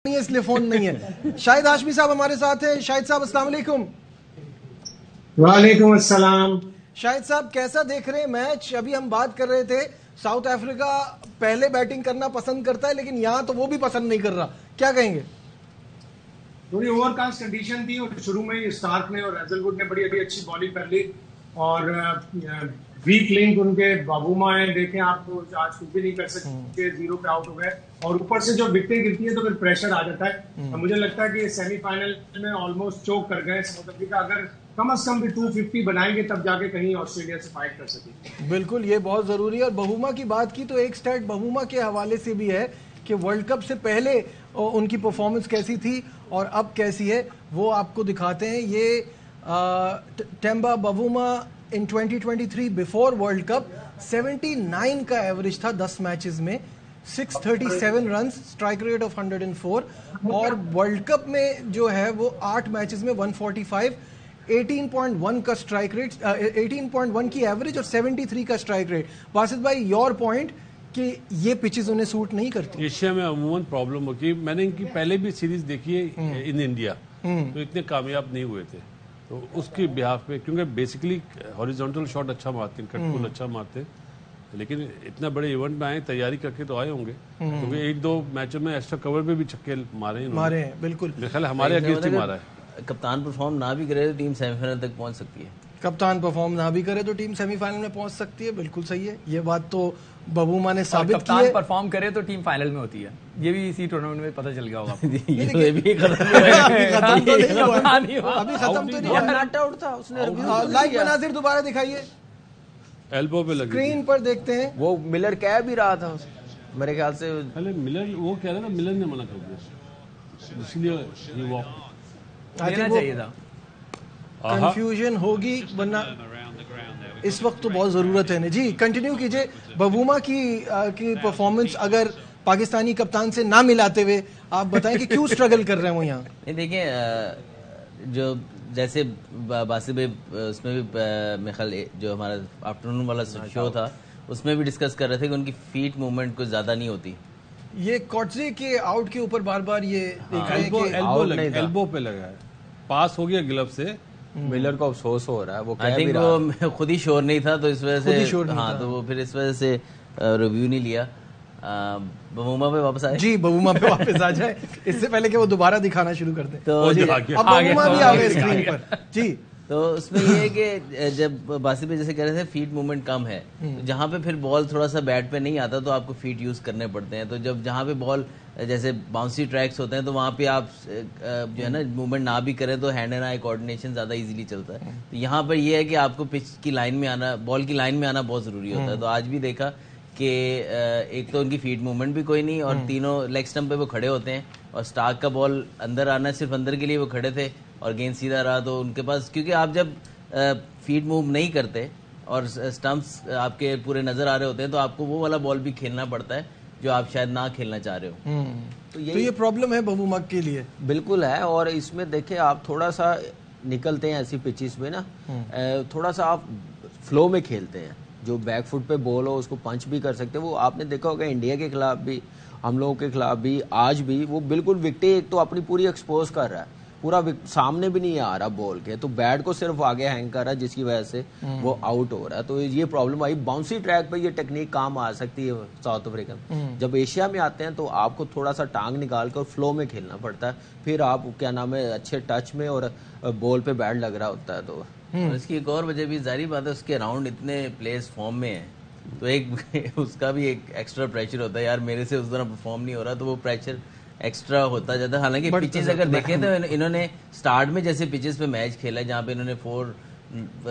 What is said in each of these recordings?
नहीं है इसलिए फोन नहीं है। शाहिद हाशमी साहब हमारे साथ हैं। शाहिद साहब अस्सलाम वालेकुम। वालेकुम अस्सलाम। शाहिद साहब कैसा देख रहे हैं मैच? अभी हम बात कर रहे थे साउथ अफ्रीका पहले बैटिंग करना पसंद करता है लेकिन यहां तो वो भी पसंद नहीं कर रहा, क्या कहेंगे? थोड़ी ओवरकास्ट कंडीशन थी और शुरू में ही स्टार्क ने और हैजलवुड ने बड़ी अच्छी बॉलिंग कर ली और वीक लिंक उनके बाबूमा है, देखें आपको आज कुछ भी नहीं कर सकते, 0 पे आउट हो गए और ऊपर से जो विकेटें गिरती है तो फिर प्रेशर आ जाता है। मुझे लगता है कि सेमीफाइनल में ऑलमोस्ट चोक कर गए साउथ अफ्रीका। अगर कम से कम भी 250 बनाएंगे तब जाके कहीं ऑस्ट्रेलिया से फाइट कर सके। बिल्कुल, ये बहुत जरूरी है। और बहुमा की बात की तो एक स्टैट बहुमा के हवाले से भी है कि वर्ल्ड कप से पहले उनकी परफॉर्मेंस कैसी थी और अब कैसी है वो आपको दिखाते हैं। ये टेम्बा बवुमा इन 2023 बिफोर वर्ल्ड कप 79 का एवरेज था 10 मैचेस में, 637 रन, स्ट्राइक रेट ऑफ 104 और वर्ल्ड कप में जो है वो 8 मैचेस में 145, 18.1 का स्ट्राइक रेट, 18.1 की एवरेज और 73 का स्ट्राइक रेट। बासित भाई, योर पॉइंट कि ये पिचेस उन्हें सूट नहीं करती। एशिया में अमूमन प्रॉब्लम होती है। मैंने इनकी पहले भी सीरीज देखी है इन इंडिया, तो इतने कामयाब नहीं हुए थे। तो उसके बिहाफ पे, क्योंकि बेसिकली हॉरिजॉन्टल शॉट अच्छा मारते हैं, कटपुल अच्छा मारते हैं, लेकिन इतना बड़े इवेंट में आए, तैयारी करके तो आए होंगे, क्योंकि 1-2 मैचों में एक्स्ट्रा कवर पे भी छक्के मारे हैं। बिल्कुल, मेरे ख्याल हमारे अगेंस्ट ही मारा है। कप्तान परफॉर्म ना भी करे तो टीम सेमीफाइनल तक पहुंच सकती है। कप्तान परफॉर्म ना भी करे तो टीम सेमीफाइनल में पहुंच सकती है। बिल्कुल सही है, ये बात तो बबूमा ने साबित की है। कप्तान परफॉर्म करे तो टीम फाइनल में होती है, ये भी इसी टूर्नामेंट में पता चल गया होगा। ये भी खत्म अभी खत्म तो नहीं हुआ, नॉट आउट था उसने। लाइव मनाजिर दोबारा दिखाइए, एल्बो पे लगी स्क्रीन पर देखते हैं। वो मिलर कह भी रहा था मेरे ख्याल से। पहले मिलर वो कह रहा था, मिलर ने मना कर दिया, इसलिए ये वॉक देना चाहिए था। कंफ्यूजन होगी, वरना इस वक्त तो बहुत जरूरत है। जी कंटिन्यू कीजिए। बबूमा की परफॉर्मेंस अगर पाकिस्तानी कप्तान से ना मिलाते हुए आप बताएं कि क्यों स्ट्रगल कर रहे हैं वो यहाँ। नहीं, देखिए जो जैसे बासित भाई उसमें भी मेरे ख्याल जो हमारा आफ्टरनून वाला शो था उसमें भी डिस्कस कर रहे थे कि उनकी फीट मूवमेंट कुछ ज्यादा नहीं होती। ये कॉटजे के आउट के ऊपर बार बार ये देख रहे हैं कि एल्बो पे लगा है, पास हो गया ग्लव से। मिलर को अफसोस हो रहा है, वो आई थिंक वो खुद ही श्योर नहीं था, तो इस वजह से हाँ, तो वो फिर इस वजह से रिव्यू नहीं लिया। बबूमा पे वापस आए। जी बबूमा पे वापस आ जाए इससे पहले कि वो दोबारा दिखाना शुरू कर दें। तो अब बबूमा भी आ गए स्क्रीन पर। जी तो उसमें ये है कि जब बासित पे जैसे कह रहे थे फीट मूवमेंट कम है, तो जहाँ पे फिर बॉल थोड़ा सा बैट पे नहीं आता तो आपको फीट यूज करने पड़ते हैं। तो जब जहाँ पे बॉल जैसे बाउंसी ट्रैक्स होते हैं तो वहाँ पे आप जो है ना मूवमेंट ना भी करें तो हैंड एंड आई कोऑर्डिनेशन ज्यादा इजीली चलता है। तो यहाँ पर ये है कि आपको पिच की लाइन में आना, बॉल की लाइन में आना बहुत जरूरी होता है। तो आज भी देखा कि एक तो उनकी फीट मूवमेंट भी कोई नहीं और तीनों लेग स्टंप पे वो खड़े होते हैं और स्टार्क का बॉल अंदर आना सिर्फ अंदर के लिए वो खड़े थे और गेंद सीधा रहा। तो उनके पास, क्योंकि आप जब फीट मूव नहीं करते और स्टंप्स आपके पूरे नजर आ रहे होते हैं तो आपको वो वाला बॉल भी खेलना पड़ता है जो आप शायद ना खेलना चाह रहे हो। तो ये प्रॉब्लम है बबूमा के लिए। बिल्कुल है। और इसमें देखिए आप थोड़ा सा निकलते हैं ऐसी पिचेस में ना, थोड़ा सा आप फ्लो में खेलते हैं, जो बैक फुट पे बॉल हो उसको पंच भी कर सकते हैं। वो आपने देखा होगा इंडिया के खिलाफ भी, हम लोगों के खिलाफ भी, आज भी वो बिल्कुल विकेट एक तो अपनी पूरी एक्सपोज कर रहा है, पूरा सामने भी नहीं आ रहा बॉल के, तो बैट को सिर्फ आगे हैंग कर रहा है जिसकी वजह से वो आउट हो रहा है। तो ये प्रॉब्लम आई। बाउंसी ट्रैक पे ये टेक्निक काम आ सकती है साउथ अफ्रीकन। जब एशिया में आते हैं तो आपको थोड़ा सा टांग निकाल कर फ्लो में खेलना पड़ता है, फिर आप क्या नाम है अच्छे टच में और बॉल पे बैट लग रहा होता है। तो और इसकी एक और वजह भी जारी बात है, उसके अराउंड इतने प्लेयर्स फॉर्म में हैं तो एक उसका भी एक एक्स्ट्रा प्रेशर होता है, यार मेरे से उस तरह परफॉर्म नहीं हो रहा, तो वो प्रेशर एक्स्ट्रा होता जाता है। हालांकि पिचेस अगर देखें तो इन्होंने स्टार्ट में जैसे पिचेस पे मैच खेला जहाँ पे इन्होंने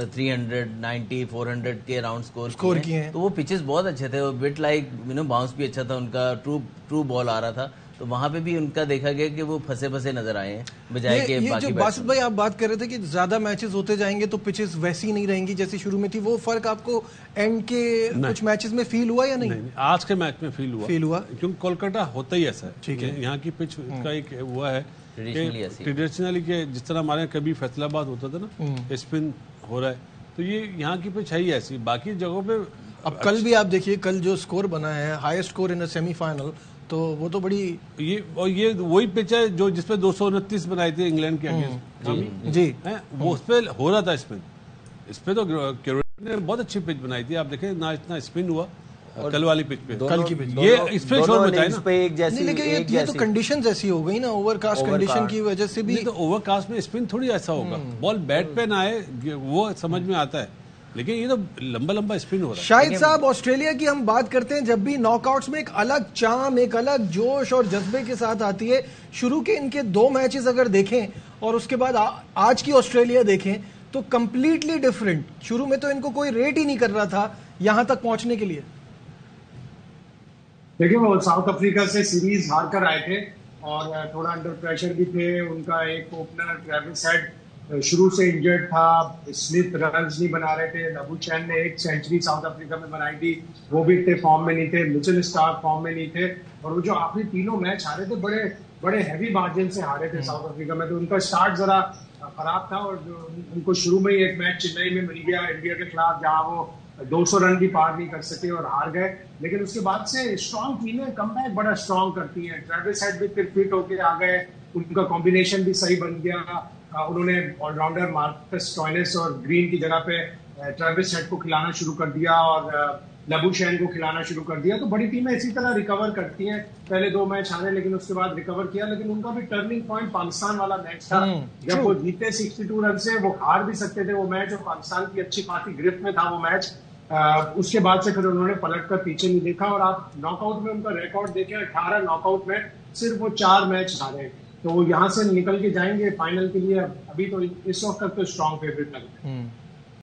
390 400 के अराउंड स्कोर किए हैं, तो वो पिचेस बहुत अच्छे थे। वो बिट लाइक बाउंस भी अच्छा था उनका, ट्रू बॉल आ रहा था। तो वहां पे भी उनका देखा गया कि वो फंसे नजर आए हैं बजाय के बाकी। जो बासित भाई आप बात कर रहे थे कि ज्यादा मैचेस होते जाएंगे तो पिचेस वैसी नहीं रहेंगी जैसी शुरू में थी, वो फर्क आपको एंड के कुछ मैचेस में फील हुआ या नहीं? आज के मैच में फील हुआ क्योंकि कोलकाता होता ही ऐसा है। ठीक है, यहाँ की पिच का एक हुआ है ट्रेडिशनली के जिस तरह हमारे कभी फैसलाबाद होता था ना, स्पिन हो रहा है, तो ये यहाँ की पिच है ही ऐसी। बाकी जगहों पे अब कल भी आप देखिए, कल जो स्कोर बना है हाईएस्ट स्कोर इन सेमीफाइनल तो वो तो बड़ी ये वही पिच है जो जिसपे 229 बनाए थे इंग्लैंड के अगेंस्ट जी हैं, वो उस पे हो रहा था स्पिन। इस पे तो कैरोलिना ने बहुत अच्छी पिच बनाई थी, आप देखें ना इतना स्पिन हुआ कल वाली पिच पे, कल की पिच ये इस पे शोर मचा है ना। पे एक जैसी, नहीं, लेकिन ये तो कंडीशंस ऐसी हो गई ना, ओवरकास्ट कंडीशन की वजह से भी। नहीं तो ओवरकास्ट में स्पिन थोड़ी ऐसा होगा, बॉल बैट पे ना आए वो समझ में आता है, लेकिन ये तो लंबा लंबा स्पिन हो रहा है। शाहिद साहब, ऑस्ट्रेलिया की हम बात करते हैं, जब भी नॉकआउट्स में एक अलग चाम, एक अलग जोश और जज्बे के साथ आती है। शुरू के इनके 2 मैचेस अगर देखें और उसके बाद आज की ऑस्ट्रेलिया देखें तो कंप्लीटली डिफरेंट। शुरू में तो इनको कोई रेट ही नहीं कर रहा था यहां तक पहुंचने के लिए। देखिए, वो साउथ अफ्रीका से सीरीज हार कर आए थे और थोड़ा अंडर प्रेशर भी थे। उनका एक ओपनर ट्रेविस हेड शुरू से इंजर्ड था, स्मिथ रन्स नहीं बना रहे थे, लबुशैन ने एक सेंचुरी साउथ अफ्रीका में बनाई थी, वो भी इतने फॉर्म में नहीं थे, मिचेल स्टार्क फॉर्म में नहीं थे, और वो जो आखिरी तीनों मैच हारे थे बड़े बड़े हैवी मार्जिन से हारे थे साउथ अफ्रीका में। तो उनका स्टार्ट जरा खराब था और उनको शुरू में ही एक मैच चेन्नई में मिल गया इंडिया के खिलाफ, जहां वो 200 रन भी पार नहीं कर सके और हार गए। लेकिन उसके बाद से स्ट्रॉन्ग टीमें कमबैक बड़ा स्ट्रॉन्ग करती हैं। ट्रेविस हेड भी फिर फिट होके आ गए, उनका कॉम्बिनेशन भी सही बन गया। उन्होंने ऑलराउंडर मार्कस स्टोइनिस और ग्रीन की जगह पे ट्रेविस हेड को खिलाना शुरू कर दिया और लबुशैन को खिलाना शुरू कर दिया। तो बड़ी टीमें इसी तरह रिकवर करती हैं। पहले 2 मैच हारे लेकिन उसके बाद रिकवर किया। लेकिन उनका भी टर्निंग पॉइंट पाकिस्तान वाला मैच था, जब वो जीते 62 रन से, वो हार भी सकते थे वो मैच, और पाकिस्तान की अच्छी खासी गिरफ्त में था वो मैच। उसके बाद से फिर उन्होंने पलट कर पीछे नहीं देखा और आप नॉकआउट में उनका रिकॉर्ड देखें, 18 नॉकआउट में सिर्फ वो 4 मैच हारे। तो वो यहाँ से निकल के जाएंगे फाइनल के लिए। अभी तो इस वक्त तक तो स्ट्रॉन्ग फेवरेट लगते हैं।